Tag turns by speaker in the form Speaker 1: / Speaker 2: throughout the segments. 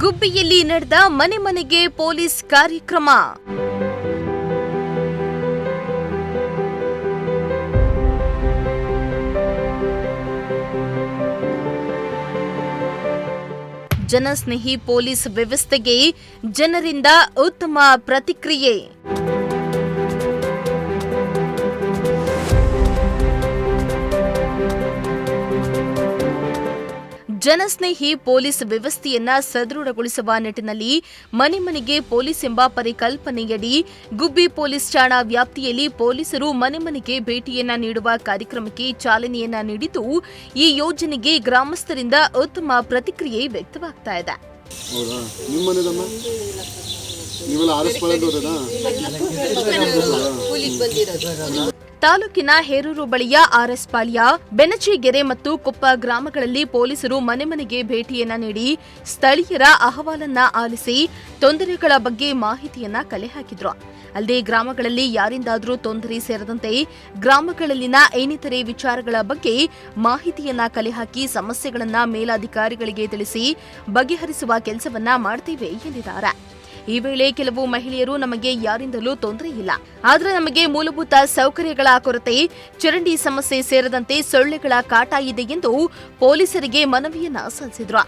Speaker 1: ಗುಬ್ಬಿಯಲ್ಲಿ ನಡೆದ ಮನೆ ಮನೆಗೆ ಪೊಲೀಸ್ ಕಾರ್ಯಕ್ರಮ. ಜನಸ್ನೇಹಿ ಪೊಲೀಸ್ ವ್ಯವಸ್ಥೆಗೆ ಜನರಿಂದ ಉತ್ತಮ ಪ್ರತಿಕ್ರಿಯೆ. ಜನಸ್ನೇಹಿ ಪೊಲೀಸ್ ವ್ಯವಸ್ಥೆಯನ್ನ ಸದೃಢಗೊಳಿಸುವ ನಿಟ್ಟಿನಲ್ಲಿ ಮನೆ ಮನೆಗೆ ಪೊಲೀಸ್ ಎಂಬ ಪರಿಕಲ್ಪನೆಯಡಿ ಗುಬ್ಬಿ ಪೊಲೀಸ್ ಠಾಣಾ ವ್ಯಾಪ್ತಿಯಲ್ಲಿ ಪೊಲೀಸರು ಮನೆ ಮನೆಗೆ ಭೇಟಿಯನ್ನ ನೀಡುವ ಕಾರ್ಯಕ್ರಮಕ್ಕೆ ಚಾಲನೆಯನ್ನ ನೀಡಿದ್ದು, ಈ ಯೋಜನೆಗೆ ಗ್ರಾಮಸ್ಥರಿಂದ ಉತ್ತಮ ಪ್ರತಿಕ್ರಿಯೆ ವ್ಯಕ್ತವಾಗ್ತಾ ಇದೆ. ತಾಲೂಕಿನ ಹೇರೂರು ಬಳಿಯ ಆರ್ಎಸ್ ಪಾಳ್ಯ, ಬೆನಚಿಗೆರೆ ಮತ್ತು ಕೊಪ್ಪ ಗ್ರಾಮಗಳಲ್ಲಿ ಪೊಲೀಸರು ಮನೆ ಮನೆಗೆ ಭೇಟಿಯನ್ನ ನೀಡಿ ಸ್ಥಳೀಯರ ಅಹವಾಲನ್ನ ಆಲಿಸಿ ತೊಂದರೆಗಳ ಬಗ್ಗೆ ಮಾಹಿತಿಯನ್ನ ಕಲೆ ಹಾಕಿದ್ರು. ಅಲ್ಲದೆ ಗ್ರಾಮಗಳಲ್ಲಿ ಯಾರಿಂದಾದರೂ ತೊಂದರೆ ಸೇರದಂತೆ ಗ್ರಾಮಗಳಲ್ಲಿನ ಇನ್ನಿತರೆ ವಿಚಾರಗಳ ಬಗ್ಗೆ ಮಾಹಿತಿಯನ್ನ ಕಲೆ ಹಾಕಿ ಸಮಸ್ಯೆಗಳನ್ನ ಮೇಲಾಧಿಕಾರಿಗಳಿಗೆ ತಿಳಿಸಿ ಬಗೆಹರಿಸುವ ಕೆಲಸವನ್ನ ಮಾಡ್ತೇವೆ ಎಂದಿದ್ದಾರೆ. ಈ ವೇಳೆ ಕೆಲವು ಮಹಿಳೆಯರು, ನಮಗೆ ಯಾರಿಂದಲೂ ತೊಂದರೆ ಇಲ್ಲ, ಆದರೆ ನಮಗೆ ಮೂಲಭೂತ ಸೌಕರ್ಯಗಳ ಕೊರತೆ, ಚರಂಡಿ ಸಮಸ್ಯೆ ಸೇರಿದಂತೆ ಸೊಳ್ಳೆಗಳ ಕಾಟ ಇದೆ ಎಂದು ಪೊಲೀಸರಿಗೆ ಮನವಿಯನ್ನ ಸಲ್ಲಿಸಿದ್ರು.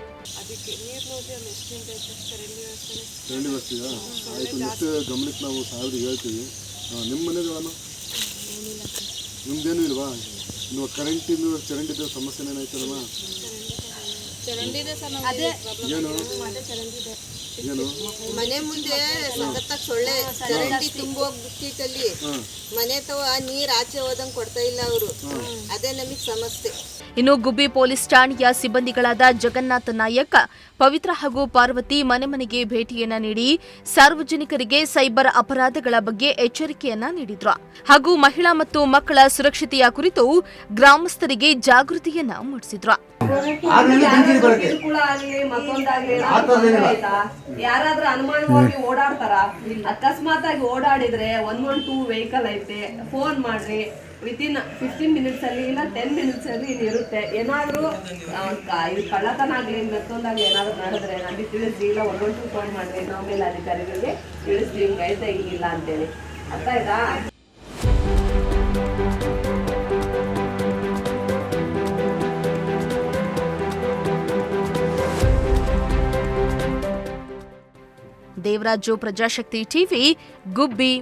Speaker 2: ಮನೆ ಮುಂದೆ ಸಖತ್ತಾಗಿ ಸೊಳ್ಳೆ ಚರಂಡಿ ತುಂಬೋಗ್ಬಿಟ್ಟಿತ್ತಲ್ಲಿ. ಮನೆ ತವ ನೀರ್ ಆಚೆ ಹೋದಂಗ್ ಕೊಡ್ತಾ ಇಲ್ಲ ಅವರು. ಅದೇ ನಮಗ್ ಸಮಸ್ಯೆ.
Speaker 1: ಇನ್ನು ಗುಬ್ಬಿ ಪೊಲೀಸ್ ಠಾಣೆಯ ಸಿಬ್ಬಂದಿಗಳಾದ ಜಗನ್ನಾಥ ನಾಯಕ್, ಪವಿತ್ರ ಹಾಗೂ ಪಾರ್ವತಿ ಮನೆ ಮನೆಗೆ ಭೇಟಿಯನ್ನ ನೀಡಿ ಸಾರ್ವಜನಿಕರಿಗೆ ಸೈಬರ್ ಅಪರಾಧಗಳ ಬಗ್ಗೆ ಎಚ್ಚರಿಕೆಯನ್ನ ನೀಡಿದ್ರು. ಹಾಗೂ ಮಹಿಳಾ ಮತ್ತು ಮಕ್ಕಳ ಸುರಕ್ಷತೆಯ ಕುರಿತು ಗ್ರಾಮಸ್ಥರಿಗೆ ಜಾಗೃತಿಯನ್ನ ಮೂಡಿಸಿದ್ರು.
Speaker 3: ಯಾರಾದ್ರೂ ಅನುಮಾನವಾಗಿ ಓಡಾಡ್ತಾರ, ಅಕಸ್ಮಾತ್ ಆಗಿ ಓಡಾಡಿದ್ರೆ 112 ವೆಹಿಕಲ್ ಐತೆ, ಫೋನ್ ಮಾಡ್ರಿ. ವಿತಿನ್ 15 ಮಿನಿಟ್ಸ್ ಅಲ್ಲಿ ಇಲ್ಲ 10 ಮಿನಿಟ್ಸ್ ಅಲ್ಲಿ ಇಲ್ಲಿ ಇರುತ್ತೆ. ಏನಾದ್ರೂ ಕಳ್ಳತನ ಆಗ್ಲಿ ಮತ್ತೊಂದಾಗ್ಲಿ ಏನಾದ್ರು ನಡೆದ್ರೆ ನಮಗೆ ತಿಳಿಸಿ, ಇಲ್ಲ 112 ಫೋನ್ ಮಾಡ್ರಿ, ನಾವು ಮೇಲೆ ಅಧಿಕಾರಿಗಳಿಗೆ ತಿಳಿಸ್ತೀವಿ, ಹಿಂಗೈತೆ ಹಿಂಗಿಲ್ಲ ಅಂತೇಳಿ. ಅರ್ಥ ಆಯ್ತಾ?
Speaker 1: ದೇವರಾಜು, ಪ್ರಜಾಶಕ್ತಿ ಟಿವಿ, ಗುಬ್ಬಿ.